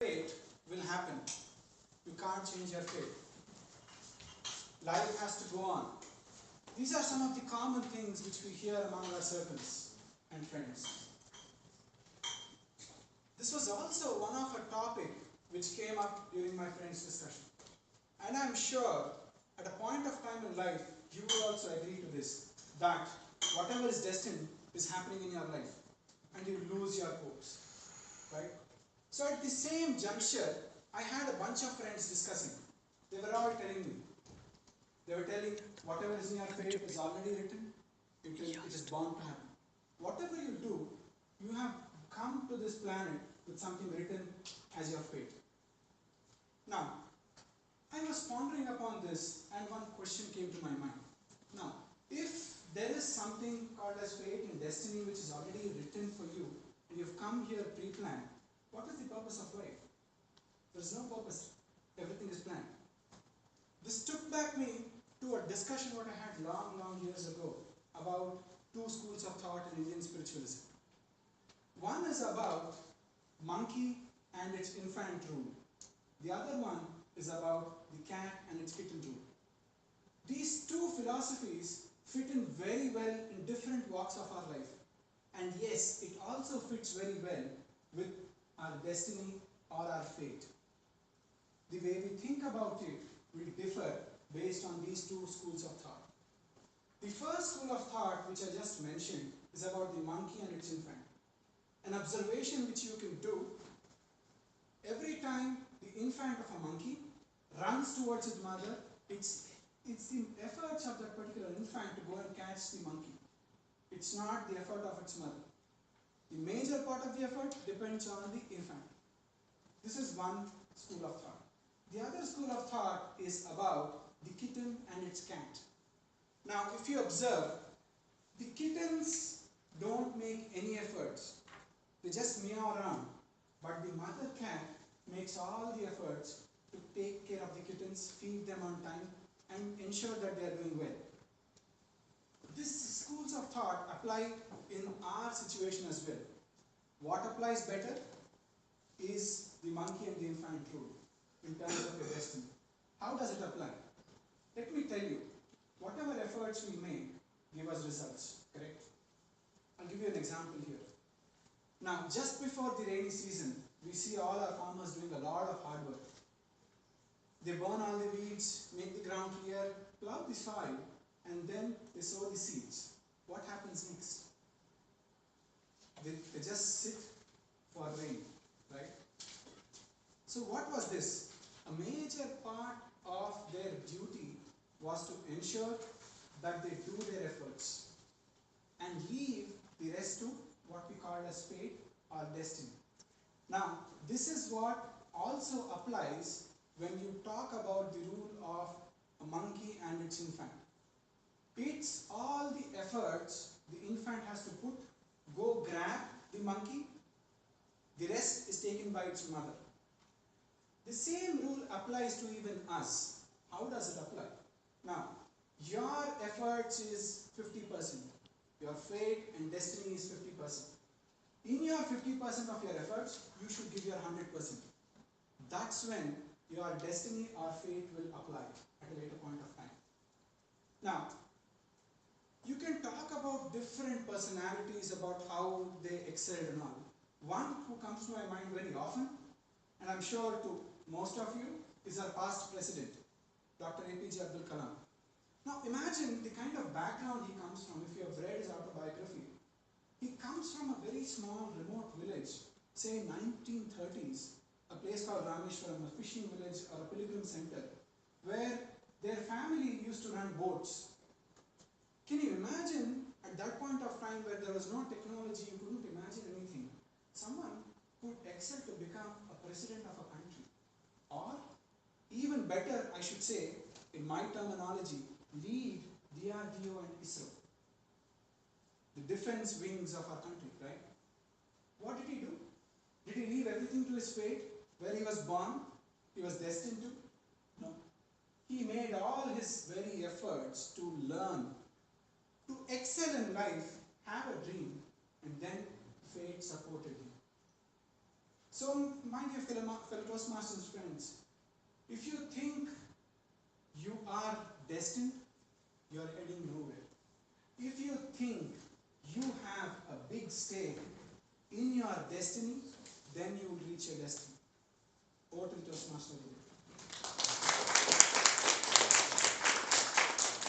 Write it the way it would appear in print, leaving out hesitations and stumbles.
Fate will happen. You can't change your fate. Life has to go on. These are some of the common things which we hear among our circles and friends. This was also one of a topic which came up during my friend's discussion. And I'm sure at a point of time in life, you will also agree to this, that whatever is destined is happening in your life and you lose your hopes, right? So at the same juncture, I had a bunch of friends discussing. They were all telling me, they were telling whatever is in your fate is already written, it is bound to happen. Whatever you do, you have come to this planet with something written as your fate. Now, I was pondering upon this and one question came to my mind. Now, if there is something called as fate and destiny which is already written for you and you've come here pre-planned, what is the purpose of life? There is no purpose. Everything is planned. This took back me to a discussion what I had long years ago about two schools of thought in Indian spiritualism. One is about monkey and its infant rule. The other one is about the cat and its kitten rule. These two philosophies fit in very well in different walks of our life. And yes, it also fits very well with our destiny or our fate. The way we think about it will differ based on these two schools of thought. The first school of thought, which I just mentioned, is about the monkey and its infant. An observation which you can do every time the infant of a monkey runs towards its mother, it's the efforts of that particular infant to go and catch the monkey. It's not the effort of its mother. The major part of the effort depends on the infant. This is one school of thought. The other school of thought is about the kitten and its cat. Now, if you observe, the kittens don't make any efforts. They just meow around. But the mother cat makes all the efforts to take care of the kittens, feed them on time, and ensure that they are doing well. These schools of thought apply in our situation as well. What applies better is the monkey and the infant rule in terms of your destiny. How does it apply? Let me tell you, whatever efforts we make give us results, correct? I'll give you an example here. Now, just before the rainy season, we see all our farmers doing a lot of hard work. They burn all the weeds, make the ground clear, plow the soil, and then they sow the seeds. What happens next? They just sit for rain, right? So what was this? A major part of their duty was to ensure that they do their efforts and leave the rest to what we call as fate or destiny. Now, this is what also applies when you talk about the rule of a monkey and its infant. It's all the efforts the infant has to put, go grab the monkey, the rest is taken by its mother. The same rule applies to even us. How does it apply? Now, your efforts is 50%. Your fate and destiny is 50%. In your 50% of your efforts, you should give your 100%. That's when your destiny or fate will apply at a later point of time. Now, you can talk about different personalities about how they excelled and all. One who comes to my mind very often, and I'm sure to most of you, is our past president, Dr. APJ Abdul Kalam. Now imagine the kind of background he comes from. If you have read his autobiography, he comes from a very small remote village, say 1930s, a place called Rameshwaram, a fishing village or a pilgrim center, where their family used to run boats. Can you imagine at that point of time where there was no technology, you couldn't imagine anything, someone could excel to become a president of a country? Or even better, I should say, in my terminology, lead DRDO and ISRO, the defense wings of our country, right? What did he do? Did he leave everything to his fate, where he was born, he was destined to? No. He made all his very efforts to learn, to excel in life, have a dream, and then fate supported him. So, my dear fellow Toastmasters friends, if you think you are destined, you are heading nowhere. If you think you have a big stake in your destiny, then you will reach your destiny.